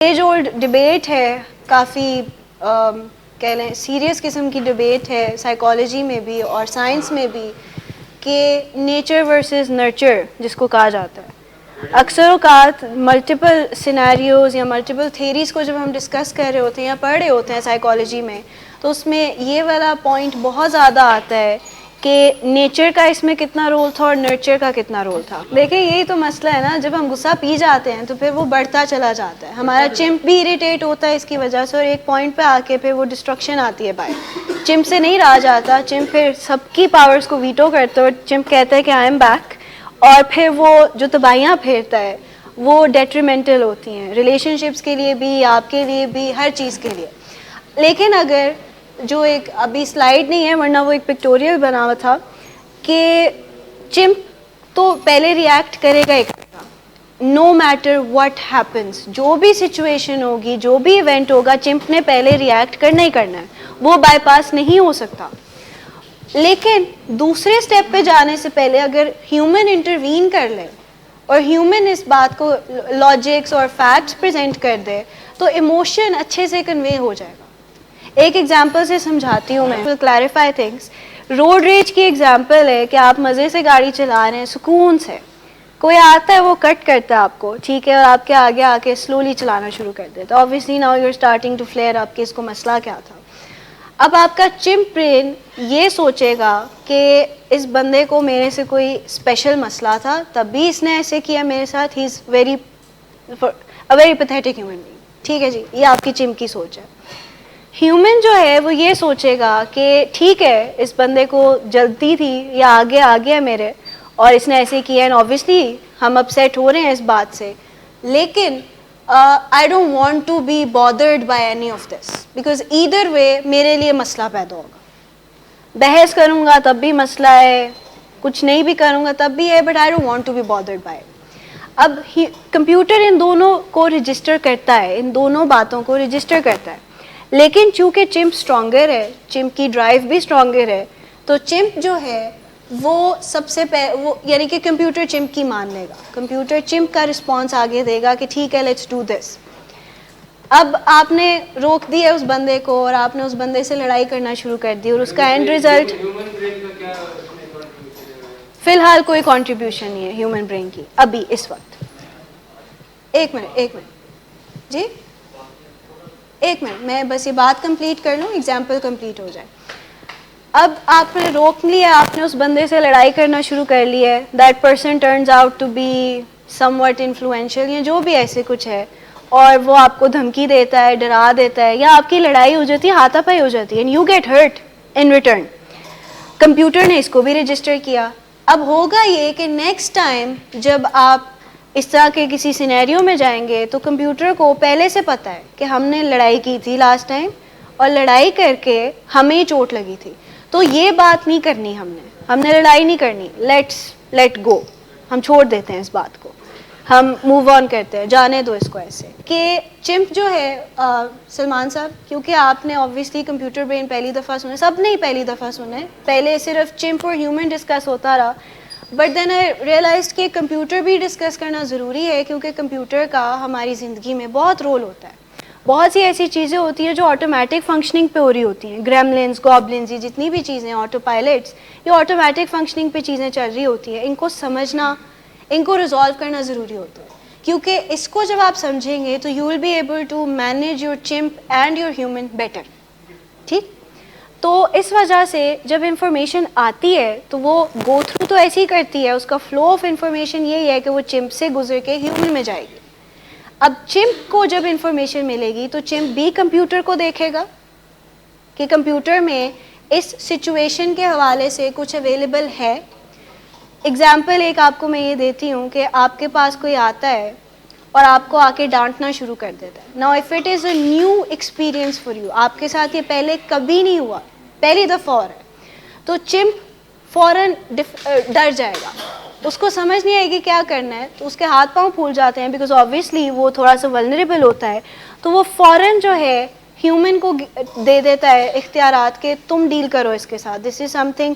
Age old debate ہے, کافی کہہ لیں سیریس قسم کی ڈبیٹ ہے سائیکالوجی میں بھی اور سائنس میں بھی, کہ نیچر ورسز نرچر جس کو کہا جاتا ہے. اکثر اوقات ملٹیپل سینیریوز یا ملٹیپل تھیریز کو جب ہم ڈسکس کر رہے ہوتے ہیں یا پڑھ رہے ہوتے ہیں سائیکالوجی میں, تو اس میں یہ والا پوائنٹ بہت زیادہ آتا ہے کہ نیچر کا اس میں کتنا رول تھا اور نرچر کا کتنا رول تھا. دیکھیں یہی تو مسئلہ ہے نا, جب ہم غصہ پی جاتے ہیں تو پھر وہ بڑھتا چلا جاتا ہے, ہمارا چمپ بھی اریٹیٹ ہوتا ہے اس کی وجہ سے, اور ایک پوائنٹ پہ آ کے پھر وہ ڈسٹرکشن آتی ہے باہر. چمپ سے نہیں رہا جاتا, چمپ پھر سب کی پاورز کو ویٹو کرتا ہے اور چمپ کہتا ہے کہ آئی ایم بیک, اور پھر وہ جو تباہیاں پھیرتا ہے وہ ڈیٹریمنٹل ہوتی ہیں ریلیشن شپس کے لیے بھی, آپ کے لیے بھی, ہر چیز کے لیے. لیکن اگر جو ایک ابھی سلائیڈ نہیں ہے ورنہ وہ ایک پکٹوریل بنا ہوا تھا کہ چمپ تو پہلے ریئیکٹ کرے گا ہی کرے گا, نو میٹر واٹ ہیپنس, جو بھی سچویشن ہوگی, جو بھی ایونٹ ہوگا, چمپ نے پہلے ریئیکٹ کرنا ہی کرنا ہے, وہ بائی پاس نہیں ہو سکتا. لیکن دوسرے سٹیپ پہ جانے سے پہلے اگر ہیومن انٹروین کر لے اور ہیومن اس بات کو لاجکس اور فیکٹس پریزنٹ کر دے, تو ایموشن اچھے سے کنوے ہو جائے گا. ایک ایگزامپل سے سمجھاتی ہوں میں, کلیریفائی تھنگس. روڈ ریج کی ایگزامپل ہے کہ آپ مزے سے گاڑی چلا رہے ہیں سکون سے, کوئی آتا ہے وہ کٹ کرتا ہے آپ کو, ٹھیک ہے, اور آپ کے آگے آ کے سلولی چلانا شروع کر دیتا ہے. Obviously now you are starting to flare up کہ اس کو مسئلہ کیا تھا. اب آپ کا چمپ برین یہ سوچے گا کہ اس بندے کو میرے سے کوئی اسپیشل مسئلہ تھا تب بھی اس نے ایسے کیا میرے ساتھ, ہی is very pathetic human being. ٹھیک ہے جی, یہ آپ کی چمپ کی سوچ ہے. ہیومن جو ہے وہ یہ سوچے گا کہ ٹھیک ہے اس بندے کو جلدی تھی یا آگے آ گیا میرے اور اس نے ایسے کیا, اینڈ اوبویسلی ہم اپسیٹ ہو رہے ہیں اس بات سے, لیکن I don't want to be bothered by any of this because either way میرے لیے مسئلہ پیدا ہوگا. بحث کروں گا تب بھی مسئلہ ہے, کچھ نہیں بھی کروں گا تب بھی ہے, but I don't want to be bothered by it. اب کمپیوٹر ان دونوں کو رجسٹر کرتا ہے, ان دونوں باتوں کو رجسٹر کرتا ہے, لیکن چونکہ چمپ اسٹرانگر ہے, چمپ کی ڈرائیو بھی اسٹرانگر ہے, تو چمپ جو ہے وہ سب سے وہ یعنی کہ کمپیوٹر چمپ کی مان لے گا, کمپیوٹر چمپ کا رسپانس آگے دے گا کہ ٹھیک ہے لیٹس ڈو دس. اب آپ نے روک دیا اس بندے کو اور آپ نے اس بندے سے لڑائی کرنا شروع کر دی, اور اس کا اینڈ ریزلٹ فی الحال کوئی کنٹریبیوشن نہیں ہے ہیومن برین کی ابھی اس وقت. ایک منٹ جی, ایک منٹ میں بس یہ بات کمپلیٹ کر لوں, ایگزامپل کمپلیٹ ہو جائے. اب آپ نے روک لیا, آپ نے اس بندے سے لڑائی کرنا شروع کر لی ہے, that person turns out to be somewhat influential یا جو بھی ایسے کچھ ہے, اور وہ آپ کو دھمکی دیتا ہے, ڈرا دیتا ہے, یا آپ کی لڑائی ہو جاتی ہے, ہاتھا پائی ہو جاتی ہے, and you get hurt in return. Computer نے اس کو بھی رجسٹر کیا. اب ہوگا یہ کہ نیکسٹ ٹائم جب آپ اس طرح کے کسی سینیریو میں جائیں گے تو کمپیوٹر کو پہلے سے پتہ ہے کہ ہم نے لڑائی کی تھی لاسٹ ٹائم, اور لڑائی کر کے ہمیں چوٹ لگی تھی, تو یہ بات نہیں کرنی, ہم نے لڑائی نہیں کرنی, لیٹ گو, ہم چھوڑ دیتے ہیں اس بات کو, ہم موو آن کرتے ہیں, جانے دو اس کو. ایسے کہ چمپ جو ہے سلمان صاحب, کیونکہ آپ نے آبویسلی کمپیوٹر برین پہلی دفعہ سنا, سب نے پہلی دفعہ سنا ہے, پہلے صرف چمپ اور ہیومن ڈسکس ہوتا رہا, بٹ دین آئی ریئلائزڈ کہ کمپیوٹر بھی ڈسکس کرنا ضروری ہے, کیونکہ کمپیوٹر کا ہماری زندگی میں بہت رول ہوتا ہے. بہت سی ایسی چیزیں ہوتی ہیں جو آٹومیٹک فنکشننگ پہ ہو رہی ہوتی ہیں, گریملنس, گوبلنس, یہ جتنی بھی چیزیں, آٹو پائلٹس, یہ آٹومیٹک فنکشننگ پہ چیزیں چل رہی ہوتی ہیں. ان کو سمجھنا, ان کو ریزالو کرنا ضروری ہوتا ہے, کیونکہ اس کو جب آپ سمجھیں گے تو you will be able to manage your chimp and your human better. ٹھیک, تو اس وجہ سے جب انفارمیشن آتی ہے تو وہ گو تھرو تو ایسے ہی کرتی ہے, اس کا فلو آف انفارمیشن یہی ہے کہ وہ چمپ سے گزر کے ہیومن میں جائے گی. اب چمپ کو جب انفارمیشن ملے گی تو چمپ بھی کمپیوٹر کو دیکھے گا کہ کمپیوٹر میں اس سچویشن کے حوالے سے کچھ اویلیبل ہے. اگزامپل ایک آپ کو میں یہ دیتی ہوں کہ آپ کے پاس کوئی آتا ہے اور آپ کو آ کے ڈانٹنا شروع کر دیتا ہے. Now if it is a new experience for you, آپ کے ساتھ یہ پہلے کبھی نہیں ہوا, پہلی دفعہ ہو رہا ہے, تو چمپ فوراً ڈر جائے گا, اس کو سمجھ نہیں آئے گی کیا کرنا ہے, تو اس کے ہاتھ پاؤں پھول جاتے ہیں, بیکاز آبویسلی وہ تھوڑا سا ولنریبل ہوتا ہے, تو وہ فوراً جو ہے ہیومن کو دے دیتا ہے اختیارات کہ تم ڈیل کرو اس کے ساتھ, this is something,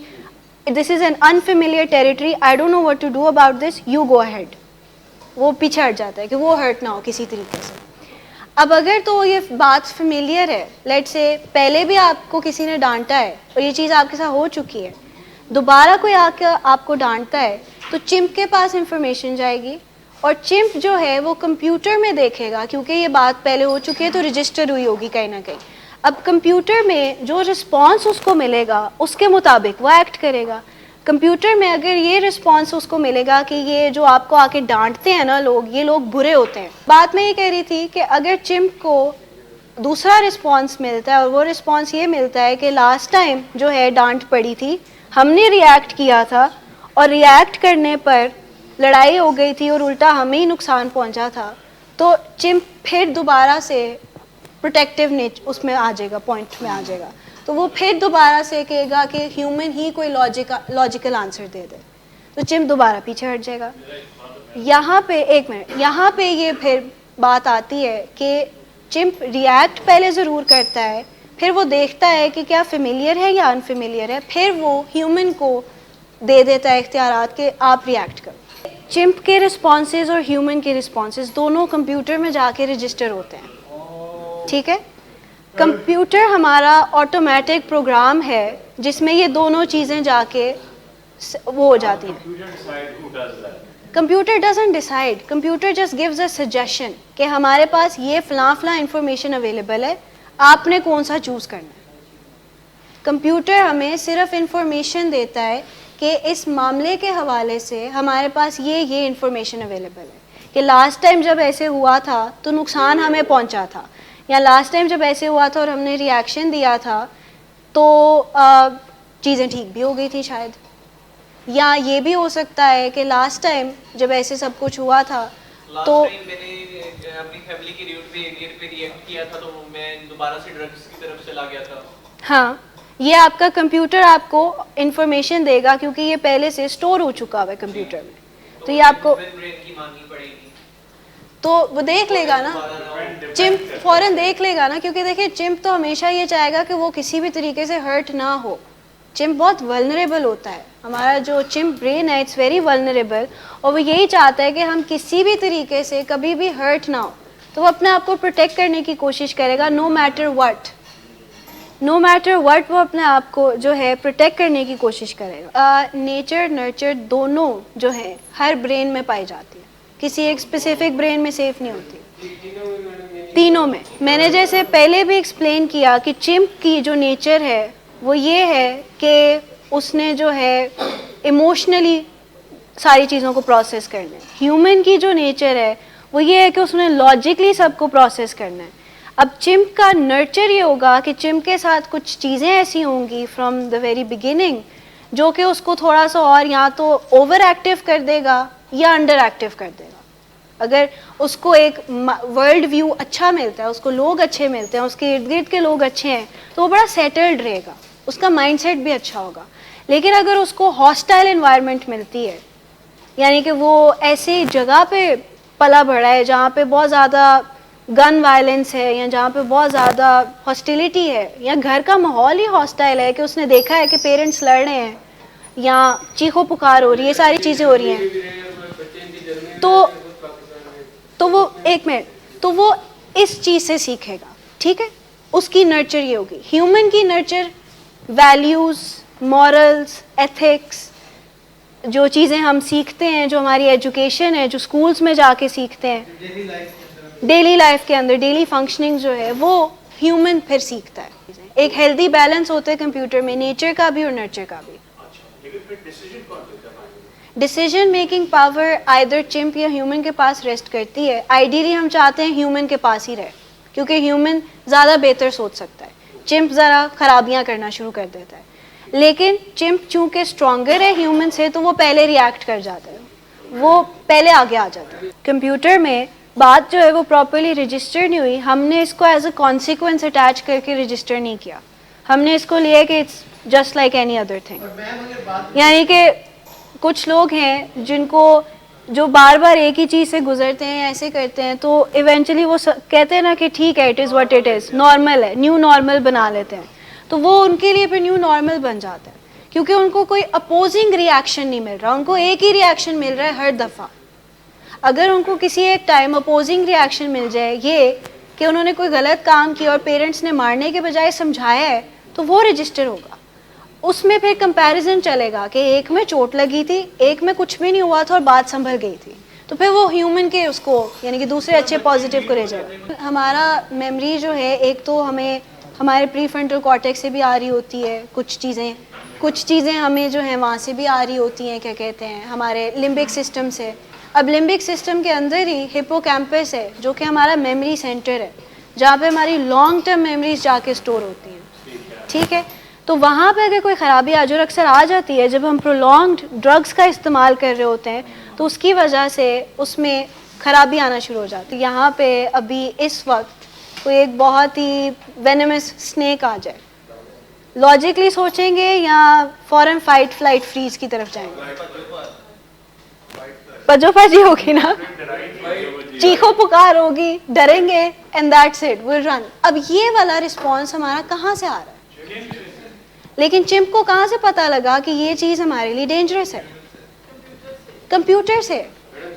this is an unfamiliar territory, I don't know what to do about this, you go ahead. وہ پیچھے ہٹ جاتا ہے کہ وہ ہرٹ نہ ہو کسی طریقے سے. اب اگر تو یہ بات فیملیئر ہے, لیٹ سے پہلے بھی آپ کو کسی نے ڈانٹا ہے اور یہ چیز آپ کے ساتھ ہو چکی ہے, دوبارہ کوئی آ کے آپ کو ڈانٹتا ہے تو چمپ کے پاس انفارمیشن جائے گی, اور چمپ جو ہے وہ کمپیوٹر میں دیکھے گا, کیونکہ یہ بات پہلے ہو چکی ہے تو رجسٹر ہوئی ہوگی کہیں نہ کہیں. اب کمپیوٹر میں جو رسپانس اس کو ملے گا اس کے مطابق وہ ایکٹ کرے گا. کمپیوٹر میں اگر یہ رسپانس اس کو ملے گا کہ یہ جو آپ کو آ کے ڈانٹتے ہیں نا لوگ, یہ لوگ برے ہوتے ہیں. بات میں یہ کہہ رہی تھی کہ اگر چمپ کو دوسرا رسپانس ملتا ہے, اور وہ رسپانس یہ ملتا ہے کہ لاسٹ ٹائم جو ہے ڈانٹ پڑی تھی, ہم نے ریئیکٹ کیا تھا, اور ریئیکٹ کرنے پر لڑائی ہو گئی تھی اور الٹا ہمیں ہی نقصان پہنچا تھا, تو چمپ پھر دوبارہ سے پروٹیکٹیو اس میں آ جائے گا, پوائنٹ میں آ جائے گا. تو وہ پھر دوبارہ سے کہے گا کہ ہیومن ہی کوئی لاجیکل آنسر دے دے, تو چمپ دوبارہ پیچھے ہٹ جائے گا. یہاں پہ ایک منٹ, یہاں پہ یہ پھر بات آتی ہے کہ چمپ ریئیکٹ پہلے ضرور کرتا ہے, پھر وہ دیکھتا ہے کہ کیا فیملیئر ہے یا انفیملیئر ہے, پھر وہ ہیومن کو دے دیتا ہے اختیارات کہ آپ ریئیکٹ کرو. چمپ کے رسپانسز اور ہیومن کے رسپانسز دونوں کمپیوٹر میں جا کے رجسٹر ہوتے ہیں, ٹھیک ہے. کمپیوٹر ہمارا آٹومیٹک پروگرام ہے جس میں یہ دونوں چیزیں جا کے وہ ہو جاتی ہیں. Computer doesn't decide, computer just gives a suggestion کہ ہمارے پاس یہ فلاں فلاں انفارمیشن اویلیبل ہے, آپ نے کون سا چوز کرنا ہے. کمپیوٹر ہمیں صرف انفارمیشن دیتا ہے کہ اس معاملے کے حوالے سے ہمارے پاس یہ انفارمیشن اویلیبل ہے, کہ لاسٹ ٹائم جب ایسے ہوا تھا تو نقصان ہمیں پہنچا تھا, یا لاسٹ ٹائم جب ایسے ہوا تھا اور ہم نے ریئیکشن دیا تھا تو چیزیں ٹھیک بھی ہو گئی تھی شاید. یا یہ بھی ہو سکتا ہے کہ لاسٹ ٹائم جب ایسے سب کچھ ہوا تھا تو میں نے اپنی فیملی کی بیہیویئر پہ ریئیکٹ کیا تھا, تو میں دوبارہ سے ڈرگس کی طرف چلا گیا تھا. ہاں, یہ آپ کا کمپیوٹر آپ کو انفارمیشن دے گا کیونکہ یہ پہلے سے اسٹور ہو چکا ہوا ہے کمپیوٹر میں, تو یہ آپ کو تو وہ دیکھ لے گا نا, چمپ فوراً دیکھ لے گا نا, کیونکہ دیکھیں چمپ تو ہمیشہ یہ چاہے گا کہ وہ کسی بھی طریقے سے ہرٹ نہ ہو. چمپ بہت ولنریبل ہوتا ہے, ہمارا جو چمپ برین ہے اٹس ویری ولنریبل, اور وہ یہی چاہتا ہے کہ ہم کسی بھی طریقے سے کبھی بھی ہرٹ نہ ہو, تو وہ اپنے آپ کو پروٹیکٹ کرنے کی کوشش کرے گا نو میٹر وٹ وہ اپنے آپ کو جو ہے پروٹیکٹ کرنے کی کوشش کرے گا. نیچر نرچر دونوں جو ہیں ہر برین میں پائی جاتی ہے, کسی ایک اسپیسیفک برین میں سیف نہیں ہوتی, تینوں میں. میں نے جیسے پہلے بھی ایکسپلین کیا کہ چمپ کی جو نیچر ہے وہ یہ ہے کہ اس نے جو ہے ایموشنلی ساری چیزوں کو پروسیس کرنا ہے. ہیومن کی جو نیچر ہے وہ یہ ہے کہ اس نے لاجکلی سب کو پروسیس کرنا ہے. اب چمپ کا نرچر یہ ہوگا کہ چمپ کے ساتھ کچھ چیزیں ایسی ہوں گی فرام دا ویری بگننگ جو کہ اس کو تھوڑا سا اور یا تو اوور ایکٹیو کر دے گا یا انڈر ایکٹیو کر دے گا. اگر اس کو ایک ورلڈ ویو اچھا ملتا ہے, اس کو لوگ اچھے ملتے ہیں, اس کے ارد گرد کے لوگ اچھے ہیں, تو وہ بڑا سیٹلڈ رہے گا, اس کا مائنڈ سیٹ بھی اچھا ہوگا. لیکن اگر اس کو ہاسٹائل انوائرمنٹ ملتی ہے, یعنی کہ وہ ایسی جگہ پہ پلا بڑھا ہے جہاں پہ بہت زیادہ گن وائلنس ہے, یا جہاں پہ بہت زیادہ ہاسٹیلیٹی ہے, یا گھر کا ماحول ہی ہاسٹائل ہے کہ اس نے دیکھا ہے کہ پیرنٹس لڑ رہے ہیں یا چیخو پکار ہو رہی ہے, ساری چیزیں ہو رہی ہیں, تو وہ ایک منٹ, تو وہ اس چیز سے سیکھے گا, ٹھیک ہے. اس کی نرچر یہ ہوگی. ہیومن کی نرچر ویلیوز, مورلز, ایتھکس, جو چیزیں ہم سیکھتے ہیں, جو ہماری ایجوکیشن ہے, جو اسکولس میں جا کے سیکھتے ہیں, ڈیلی لائف کے اندر ڈیلی فنکشننگ جو ہے وہ ہیومن پھر سیکھتا ہے. ایک ہیلدی بیلنس ہوتا ہے کمپیوٹر میں, نیچر کا بھی اور نرچر کا بھی. Decision making power either chump یا ہیومن کے پاس ریسٹ کرتی ہے. آئیڈیلی ہم چاہتے ہیں ہیومن کے پاس ہی رہے, کیونکہ ہیومن زیادہ بہتر سوچ سکتا ہے, چمپ ذرا خرابیاں کرنا شروع کر دیتا ہے. لیکن چمپ چونکہ اسٹرانگر ہے ہیومن سے, تو وہ پہلے ریئیکٹ کر جاتا ہے, وہ پہلے آگے آ جاتا ہے. کمپیوٹر میں بات جو ہے وہ پراپرلی رجسٹر نہیں ہوئی, ہم نے اس کو ایز اے کانسیکوینس اٹیچ کر کے رجسٹر نہیں کیا, ہم نے اس کو لیا کہ it's just like any other thing. یعنی کہ کچھ لوگ ہیں جن کو جو بار بار ایک ہی چیز سے گزرتے ہیں, ایسے کرتے ہیں, تو ایونچولی وہ کہتے ہیں نا کہ ٹھیک ہے, it is what it is, normal ہے, نیو نارمل بنا لیتے ہیں, تو وہ ان کے لیے پھر نیو نارمل بن جاتا ہے, کیونکہ ان کو کوئی اپوزنگ ریئیکشن نہیں مل رہا, ان کو ایک ہی ریئیکشن مل رہا ہے ہر دفعہ. اگر ان کو کسی ایک ٹائم اپوزنگ ریئیکشن مل جائے, یہ کہ انہوں نے کوئی غلط کام کیا اور پیرنٹس نے مارنے کے بجائے سمجھایا ہے تو وہ رجسٹر ہوگا. اس میں پھر کمپیریزن چلے گا کہ ایک میں چوٹ لگی تھی, ایک میں کچھ بھی نہیں ہوا تھا اور بات سنبھل گئی تھی, تو پھر وہ ہیومن کے اس کو یعنی کہ دوسرے اچھے پازیٹیو کو لے جائے گا. ہمارا میموری جو ہے ایک تو ہمیں ہمارے پری فرنٹل کارٹیکس سے بھی آ رہی ہوتی ہے کچھ چیزیں ہمیں جو ہیں وہاں سے بھی آ رہی ہوتی ہیں, کیا کہتے ہیں, ہمارے لمبک سسٹم سے. اب لمبک سسٹم کے اندر ہی ہپو کیمپس ہے جو کہ ہمارا میموری سینٹر ہے, جہاں پہ ہماری لانگ ٹرم میموریز جا کے اسٹور ہوتی ہیں. ٹھیک ہے, تو وہاں پہ اگر کوئی خرابی آ جائے, اور اکثر آ جاتی ہے جب ہم پرولونگڈ ڈرگس کا استعمال کر رہے ہوتے ہیں, تو اس کی وجہ سے اس میں خرابی آنا شروع ہو جاتی ہے. یہاں پہ ابھی اس وقت کوئی ایک بہت ہی وینمس اسنیک آ جائے, لاجکلی سوچیں گے یا فوراً فائٹ فلائٹ فریز کی طرف جائیں گے؟ پجو پجی ہوگی نا, چیخو پکار ہوگی, ڈریں گے, اینڈ دیٹس اٹ, ول رن. اب یہ والا رسپانس ہمارا کہاں سے آ رہا ہے؟ لیکن چمپ کو کہاں سے پتہ لگا کہ یہ چیز ہمارے لیے ڈینجرس ہے؟ کمپیوٹر سے.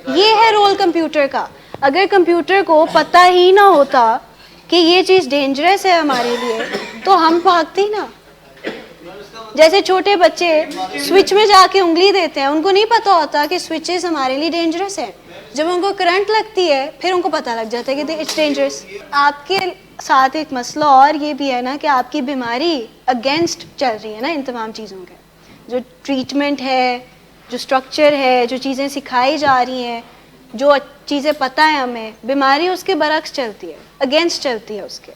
یہ ہے رول کمپیوٹر کا. اگر کمپیوٹر کو پتہ ہی نہ ہوتا کہ یہ چیز ڈینجرس ہے ہمارے لیے تو ہم بھاگتے نا. جیسے چھوٹے بچے سوئچ میں جا کے انگلی دیتے ہیں, ان کو نہیں پتہ ہوتا کہ سوئچز ہمارے لیے ڈینجرس ہیں. جب ان کو کرنٹ لگتی ہے پھر ان کو پتہ لگ جاتا ہے کہ اٹس ڈینجرس. آپ کے ساتھ ایک مسئلہ اور یہ بھی ہے نا کہ آپ کی بیماری اگینسٹ چل رہی ہے نا ان تمام چیزوں کے. جو ٹریٹمنٹ ہے, جو اسٹرکچر ہے, جو چیزیں سکھائی جا رہی ہیں, جو چیزیں پتہ ہیں ہمیں, بیماری اس کے برعکس چلتی ہے, اگینسٹ چلتی ہے اس کے.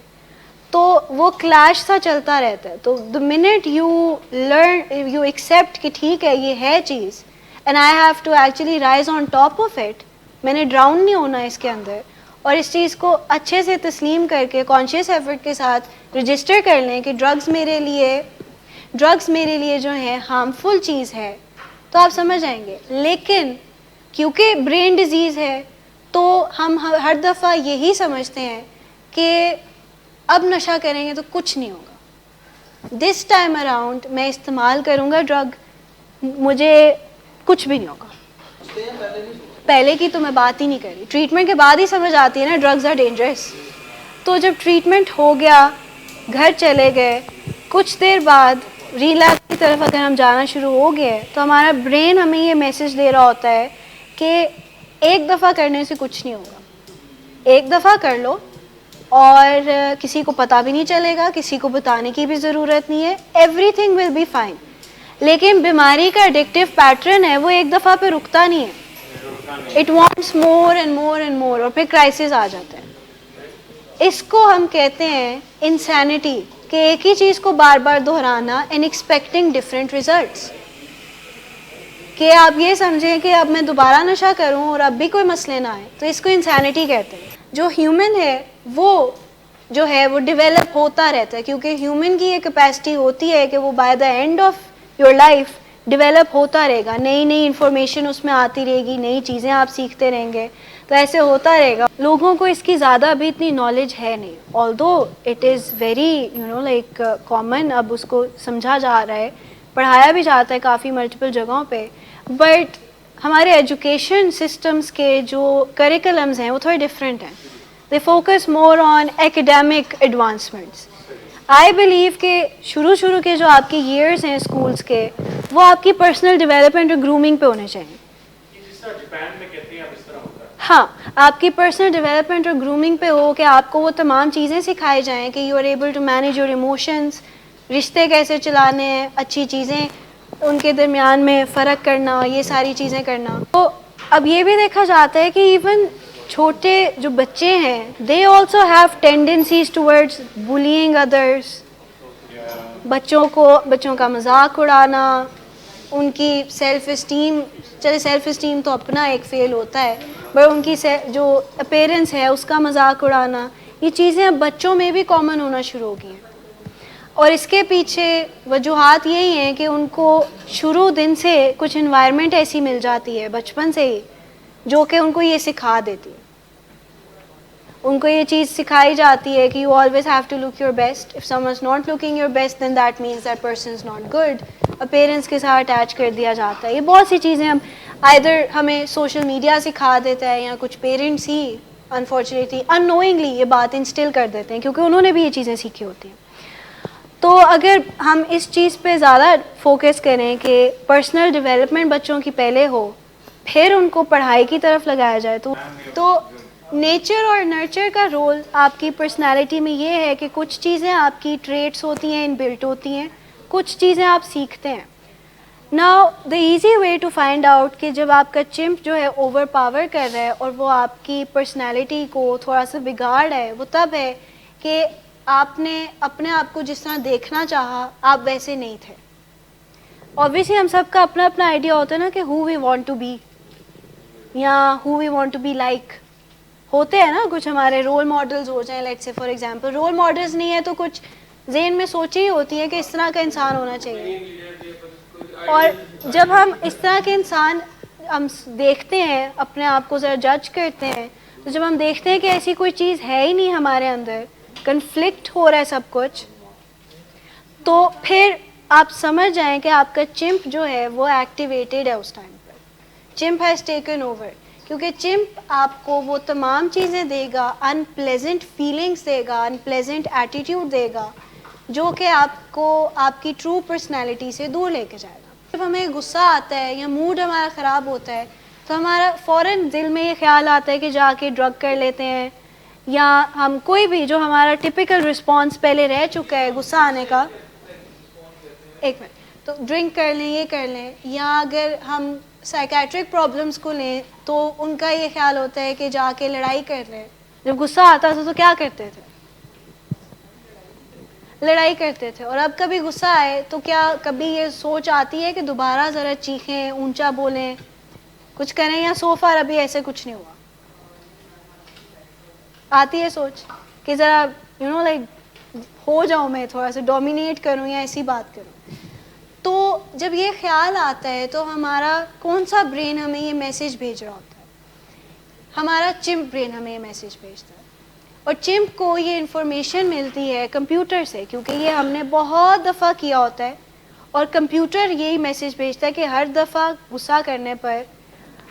تو وہ کلیش سا چلتا رہتا ہے. تو the minute you learn, you accept کہ ٹھیک ہے یہ ہے چیز, and I have to actually rise on top of it, میں نے ڈراؤن نہیں ہونا اس کے اندر, اور اس چیز کو اچھے سے تسلیم کر کے کانشیس ایفرٹ کے ساتھ رجسٹر کر لیں کہ ڈرگس میرے لیے جو ہے ہارمفل چیز ہے, تو آپ سمجھ آئیں گے. لیکن کیونکہ برین ڈیزیز ہے تو ہم ہر دفعہ یہی سمجھتے ہیں کہ اب نشہ کریں گے تو کچھ نہیں ہوگا, دس ٹائم اراؤنڈ میں استعمال کروں گا ڈرگ, مجھے کچھ بھی نہیں ہوگا. پہلے کی تو میں بات ہی نہیں کر رہی, ٹریٹمنٹ کے بعد ہی سمجھ آتی ہے نا ڈرگز آر ڈینجرس. تو جب ٹریٹمنٹ ہو گیا, گھر چلے گئے, کچھ دیر بعد ریلیپس کی طرف اگر ہم جانا شروع ہو گئے تو ہمارا برین ہمیں یہ میسج دے رہا ہوتا ہے کہ ایک دفعہ کرنے سے کچھ نہیں ہوگا, ایک دفعہ کر لو اور کسی کو پتہ بھی نہیں چلے گا, کسی کو بتانے کی بھی ضرورت نہیں ہے, everything will be fine. لیکن بیماری کا ایڈکٹیو پیٹرن ہے, وہ ایک دفعہ پہ رکتا نہیں ہے, it wants more and more and more, اور پھر کرائسس آ جاتا ہے. اس کو ہم کہتے ہیں انسینٹی, کہ ایک ہی چیز کو بار بار دہرانا اینڈ ایکسپیکٹنگ ڈفرینٹ ریزلٹس. کہ آپ یہ سمجھیں کہ اب میں دوبارہ نشہ کروں اور اب بھی کوئی مسئلے نہ آئے, تو اس کو انسینٹی کہتے ہیں. جو ہیومن ہے وہ جو ہے وہ ڈیولپ ہوتا رہتا ہے, کیونکہ ہیومن کی یہ کیپیسٹی ہوتی ہے کہ وہ by the and of your life develop ہوتا رہے گا, نئی نئی انفارمیشن اس میں آتی رہے گی, نئی چیزیں آپ سیکھتے رہیں گے, تو ایسے ہوتا رہے گا. لوگوں کو اس کی زیادہ ابھی اتنی نالج ہے نہیں, آلدو it is very like common, اب اس کو سمجھا جا رہا ہے, پڑھایا بھی جاتا ہے کافی ملٹیپل جگہوں پہ, بٹ ہمارے ایجوکیشن سسٹمز کے جو کریکلمز ہیں وہ تھوڑے ڈفرینٹ ہیں. They focus more on academic advancements. I believe کہ شروع کے جو آپ کے ایئرس ہیں اسکولس کے, وہ آپ کی پرسنل ڈیولپمنٹ اور گرومنگ پہ ہونے چاہیے. ہاں, آپ کی پرسنل ڈیولپمنٹ اور گرومنگ پہ ہو کہ آپ کو وہ تمام چیزیں سکھائی جائیں کہ you are able to manage your emotions, رشتے کیسے چلانے ہیں, اچھی چیزیں ان کے درمیان میں فرق کرنا, یہ ساری چیزیں کرنا. تو اب یہ بھی دیکھا جاتا ہے کہ ایون چھوٹے جو بچے ہیں, they also have tendencies towards bullying others. بچوں کا مذاق اڑانا, ان کی سیلف اسٹیم, چلے سیلف اسٹیم تو اپنا ایک فیل ہوتا ہے, بٹ ان کی جو اپیرنس ہے اس کا مذاق اڑانا, یہ چیزیں اب بچوں میں بھی کامن ہونا شروع ہو گئی ہیں. اور اس کے پیچھے وجوہات یہی ہیں کہ ان کو شروع دن سے کچھ انوائرمنٹ ایسی مل جاتی ہے بچپن سے ہی جو کہ ان کو یہ سکھا دیتی ہے. ان کو یہ چیز سکھائی جاتی ہے کہ you always have to look your best, if someone is not looking your best then that means that person is not good. Appearance کے ساتھ اٹیچ کر دیا جاتا ہے. یہ بہت سی چیزیں ہم آئدر ہمیں سوشل میڈیا سکھا دیتا ہے یا کچھ پیرنٹس ہی انفارچونیٹلی اننوئنگلی یہ بات انسٹل کر دیتے ہیں کیونکہ انہوں نے بھی یہ چیزیں سیکھی ہوتی ہیں. تو اگر ہم اس چیز پہ زیادہ فوکس کریں کہ پرسنل ڈیولپمنٹ بچوں کی پہلے ہو پھر ان کو پڑھائی کی طرف لگایا جائے تو نیچر اور نرچر کا رول آپ کی پرسنالٹی میں یہ ہے کہ کچھ چیزیں آپ کی ٹریٹس ہوتی ہیں، ان بلٹ ہوتی ہیں، کچھ چیزیں آپ سیکھتے ہیں. Now the easy way to find out کہ جب آپ کا چمپ جو ہے اوور پاور کر رہا ہے اور وہ آپ کی پرسنالٹی کو تھوڑا سا بگاڑ رہا ہے، وہ تب ہے کہ آپ نے اپنے آپ کو جس طرح دیکھنا چاہا آپ ویسے نہیں تھے. Obviously ہم سب کا اپنا اپنا آئیڈیا ہوتا ہے نا کہ who we want to be یا who we want to be like. ہوتے ہیں نا کچھ ہمارے رول ماڈلز ہو جائیں، let's say for example role models نہیں ہے تو کچھ ذہن میں سوچی ہی ہوتی ہے کہ اس طرح کا انسان ہونا چاہیے. اور جب ہم اس طرح کے انسان ہم دیکھتے ہیں، اپنے آپ کو ذرا جج کرتے ہیں، تو جب ہم دیکھتے ہیں کہ ایسی کوئی چیز ہے ہی نہیں ہمارے اندر، کنفلکٹ ہو رہا ہے سب کچھ، تو پھر آپ سمجھ جائیں کہ آپ کا چمپ جو ہے وہ ایکٹیویٹیڈ ہے اس ٹائم پر. چمپ ہیز ٹیکن اوور، کیونکہ چمپ آپ کو وہ تمام چیزیں دے گا، ان پلیزنٹ فیلنگس دے گا، ان پلیزنٹ ایٹیٹیوڈ دے گا، جو کہ آپ کو آپ کی ٹرو پرسنالٹی سے دور لے کے جائے گا. جب ہمیں غصہ آتا ہے یا موڈ ہمارا خراب ہوتا ہے تو ہمارا فوراً دل میں یہ خیال آتا ہے کہ جا کے ڈرگ کر لیتے ہیں، یا ہم کوئی بھی جو ہمارا ٹپیکل رسپانس پہلے رہ چکا ہے غصہ آنے کا، ایک منٹ، تو ڈرنک کر لیں، یہ کر لیں. یا اگر ہم سائیکیٹرک پرابلمس کو لیں تو ان کا یہ خیال ہوتا ہے کہ جا کے لڑائی کر لیں. جب غصہ آتا تھا تو کیا کرتے تھے؟ لڑائی کرتے تھے. اور اب کبھی غصہ آئے تو کیا کبھی یہ سوچ آتی ہے کہ دوبارہ ذرا چیخیں، اونچا بولیں، کچھ کریں، یا سو فار ابھی ایسے کچھ نہیں ہوا؟ آتی ہے سوچ کہ ذرا لائک ہو جاؤں، میں تھوڑا سا ڈومینیٹ کروں یا ایسی بات کروں. تو جب یہ خیال آتا ہے تو ہمارا کون سا برین ہمیں یہ میسج بھیج رہا ہوتا ہے؟ ہمارا چمپ برین ہمیں یہ میسج بھیجتا ہے. اور چمپ کو یہ انفارمیشن ملتی ہے کمپیوٹر سے، کیونکہ یہ ہم نے بہت دفعہ کیا ہوتا ہے، اور کمپیوٹر یہی میسج بھیجتا ہے کہ ہر دفعہ غصہ کرنے پر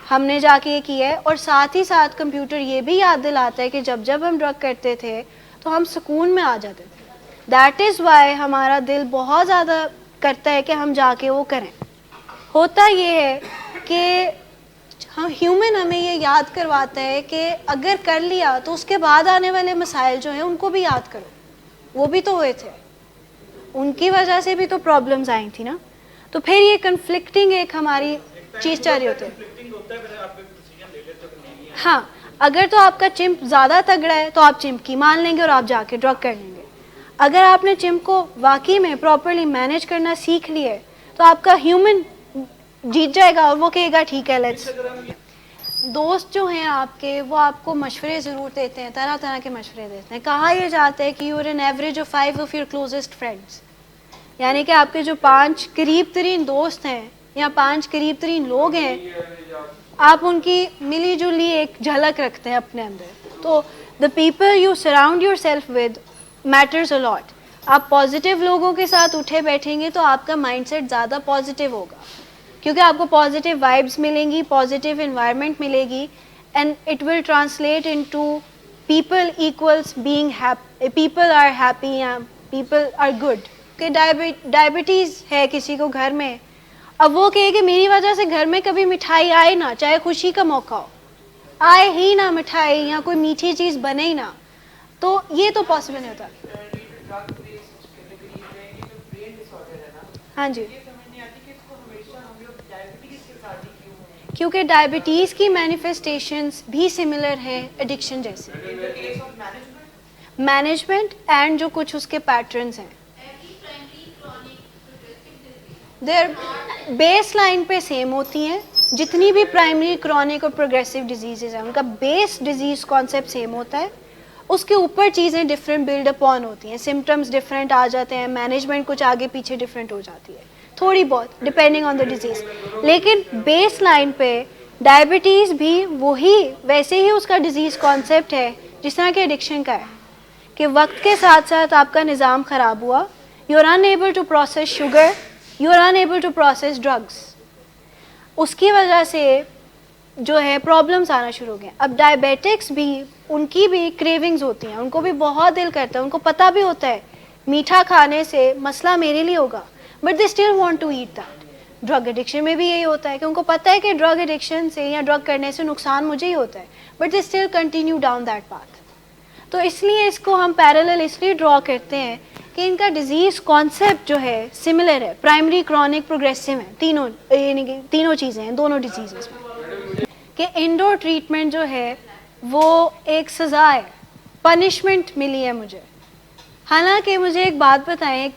ہم نے جا کے یہ کیا ہے. اور ساتھ ہی ساتھ کمپیوٹر یہ بھی یاد دلاتا ہے کہ جب ہم ڈرگ کرتے تھے تو ہم سکون میں آ جاتے تھے. دیٹ از وائی ہمارا دل بہت زیادہ کرتا ہے کہ ہم جا کے وہ کریں. ہوتا یہ ہے کہ ہیومن ہمیں یہ یاد کرواتا ہے کہ اگر کر لیا تو اس کے بعد آنے والے مسائل جو ہیں ان کو بھی یاد کرو، وہ بھی تو ہوئے تھے، ان کی وجہ سے بھی تو پرابلمز آئی تھی نا. تو پھر یہ کنفلکٹنگ ایک ہماری چیز چل رہی ہوتی ہے. ہاں، اگر تو آپ کا چمپ زیادہ تگڑا ہے تو آپ چمپ کی مان لیں گے اور آپ جا کے ڈرگ کر لیں گے. اگر آپ نے چمپ کو واقعی میں پراپرلی مینیج کرنا سیکھ لیا ہے تو آپ کا ہیومن جیت جائے گا اور وہ کہے گا ٹھیک ہے لیٹس. دوست جو ہیں آپ کے وہ آپ کو مشورے ضرور دیتے ہیں، طرح طرح کے مشورے دیتے ہیں. کہا یہ جاتا ہے کہ you are an average of 5 of your closest friends, یعنی کہ آپ کے جو 5 قریب ترین دوست ہیں یا 5 قریب ترین لوگ ہیں، آپ ان کی ملی جلی ایک جھلک رکھتے ہیں اپنے اندر. تو the people you surround yourself with matters a lot. آپ پازیٹیو لوگوں کے ساتھ اٹھے بیٹھیں گے تو آپ کا مائنڈ سیٹ زیادہ پازیٹیو ہوگا، کیونکہ آپ کو پازیٹیو وائبس ملیں گی، پازیٹیو انوائرمنٹ ملے گی، and it will translate into people equals being happy. People are happy یا پیپل آر گڈ. کہ ڈائبٹیز ہے کسی کو گھر میں، اب وہ کہے کہ میری وجہ سے گھر میں کبھی مٹھائی آئے نہ، چاہے خوشی کا موقع ہو، آئے ہی نہ مٹھائی یا کوئی میٹھی چیز بنے ہی نہ، تو یہ تو پاسبل نہیں ہوتا. ہاں جی، کیونکہ ڈائبٹیز کی مینیفیسٹیشنز بھی سملر ہیں ایڈکشن جیسے، مینجمنٹ اینڈ جو کچھ اس کے پیٹرنز ہیں دیر بیس لائن پہ سیم ہوتی ہیں. جتنی بھی پرائمری، کرونک اور پروگریسو ڈیزیزز ہیں ان کا بیس ڈیزیز کانسیپٹ سیم ہوتا ہے. اس کے اوپر چیزیں ڈفرینٹ بلڈ اپون ہوتی ہیں، سمٹمز ڈفرینٹ آ جاتے ہیں، مینجمنٹ کچھ آگے پیچھے ڈفرینٹ ہو جاتی ہے تھوڑی بہت ڈپینڈنگ آن دا ڈیزیز. لیکن بیس لائن پہ ڈائبٹیز بھی وہی ویسے ہی اس کا ڈیزیز کانسیپٹ ہے جس طرح کہ ایڈکشن کا ہے، کہ وقت کے ساتھ ساتھ آپ کا نظام خراب ہوا، you are unable to process sugar, you are unable to process drugs. اس کی وجہ سے جو ہے پرابلمس آنا شروع ہو گئے. اب ڈائبیٹکس بھی ان کی بھی کریونگز ہوتی ہیں, ان کو بھی بہت دل کرتا ہے, ان کو پتہ بھی ہوتا ہے میٹھا کھانے سے مسئلہ میرے لیے ہوگا, but they still want to eat that. Drug addiction میں بھی یہی ہوتا ہے کہ ان کو پتہ ہے کہ ڈرگ ایڈکشن سے یا ڈرگ کرنے سے نقصان مجھے ہی ہوتا ہے, but they still continue down that path. تو اس لیے اس کو ہم پیرالل اس لیے ڈرا کرتے ہیں کہ ان کا ڈیزیز کانسیپٹ جو ہے سملر ہے, پرائمری, کرونک, پروگریسو ہے, تینوں, یعنی کہ تینوں چیزیں ہیں دونوں ڈیزیزز میں. کہ انڈور ٹریٹمنٹ جو ہے وہ ایک سزا ہے, پنشمنٹ ملی ہے مجھے. حالانکہ مجھے ایک بات بتائیں,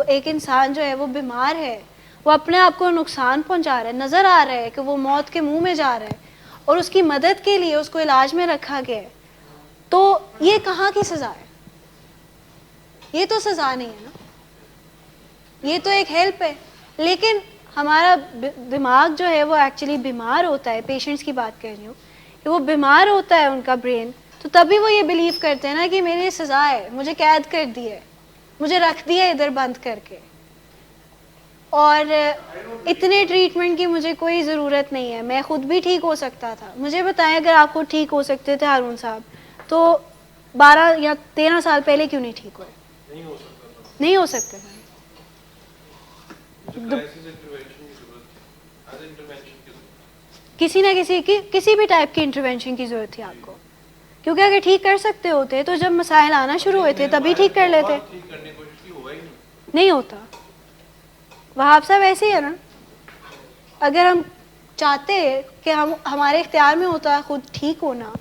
ایک انسان جو ہے وہ بیمار ہے, وہ اپنے آپ کو نقصان پہنچا رہا ہے, نظر آ رہا ہے کہ وہ موت کے منہ میں جا رہا ہے, اور اس کی مدد کے لیے اس کو علاج میں رکھا گیا ہے, تو یہ کہاں کی سزا ہے؟ یہ تو سزا نہیں ہے نا, یہ تو ایک ہیلپ ہے. لیکن ہمارا دماغ جو ہے وہ ایکچولی بیمار ہوتا ہے, پیشنٹس کی بات کر رہی ہوں, کہ وہ بیمار ہوتا ہے ان کا برین, تو تبھی وہ یہ بلیو کرتے ہیں نا کہ میرے لیے سزا ہے, مجھے قید کر دی ہے, مجھے رکھ دیا ادھر بند کر کے, اور اتنے ٹریٹمنٹ کی مجھے کوئی ضرورت نہیں ہے, میں خود بھی ٹھیک ہو سکتا تھا. مجھے بتائیں اگر آپ خود ٹھیک ہو سکتے تھے ہارون صاحب, تو 12 یا 13 سال پہلے کیوں نہیں ٹھیک ہوئے؟ نہیں ہو سکتے تھے. کسی نہ کسی بھی ٹائپ کی انٹروینشن کی ضرورت تھی آپ کو, کیونکہ اگر ٹھیک کر سکتے ہوتے تو جب مسائل آنا شروع ہوئے تھے تبھی ٹھیک کر لیتے. نہیں ہوتا. وہاب صاحب ایسے ہی ہے نا, اگر ہم چاہتے کہ ہمارے اختیار میں ہوتا خود ٹھیک ہونا,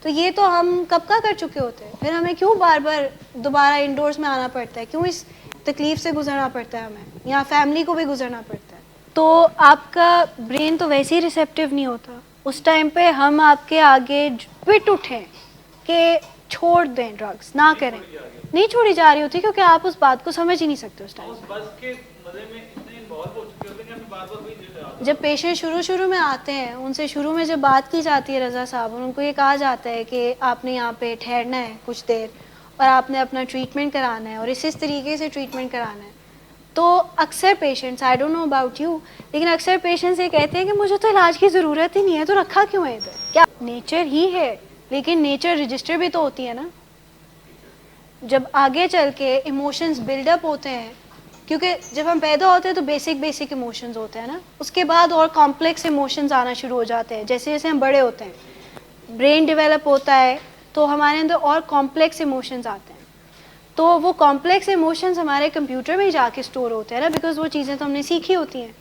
تو یہ تو ہم کب کا کر چکے ہوتے. پھر ہمیں کیوں بار بار دوبارہ انڈورس میں آنا پڑتا ہے, کیوں اس تکلیف سے گزرنا پڑتا ہے ہمیں, یا فیملی کو بھی گزرنا پڑتا ہے. تو آپ کا برین تو ویسے ہی ریسیپٹیو نہیں ہوتا. اس ٹائم پہ ہم آپ کے آگے پٹ اٹھیں کہ چھوڑ دیں ڈرگس, نہ کریں. نہیں چھوڑی جا رہی ہوتی کیونکہ آپ اس بات کو سمجھ ہی نہیں سکتے اس ٹائم. جب پیشنٹ شروع میں آتے ہیں, ان سے شروع میں جب بات کی جاتی ہے رضا صاحب, اور ان کو یہ کہا جاتا ہے کہ آپ نے یہاں پہ ٹھہرنا ہے کچھ دیر, اور آپ نے اپنا ٹریٹمنٹ کرانا ہے, اور اس طریقے سے ٹریٹمنٹ کرانا ہے, تو اکثر patients, I don't know about you, لیکن اکثر پیشنٹس یہ کہتے ہیں کہ مجھے تو علاج کی ضرورت ہی نہیں ہے, تو رکھا کیوں ہے ادھر؟ کیا نیچر ہی ہے, لیکن نیچر رجسٹر بھی تو ہوتی ہے نا. جب آگے چل کے ایموشنز بلڈ اپ ہوتے ہیں, کیونکہ جب ہم پیدا ہوتے ہیں تو بیسک ایموشنز ہوتے ہیں نا, اس کے بعد اور کمپلیکس ایموشنز آنا شروع ہو جاتے ہیں. جیسے جیسے ہم بڑے ہوتے ہیں, برین ڈیولپ ہوتا ہے, تو ہمارے اندر اور کمپلیکس ایموشنز آتے ہیں. تو وہ کمپلیکس ایموشنز ہمارے کمپیوٹر میں ہی جا کے اسٹور ہوتے ہیں نا, بیکاز وہ چیزیں تو ہم نے سیکھی ہوتی ہیں.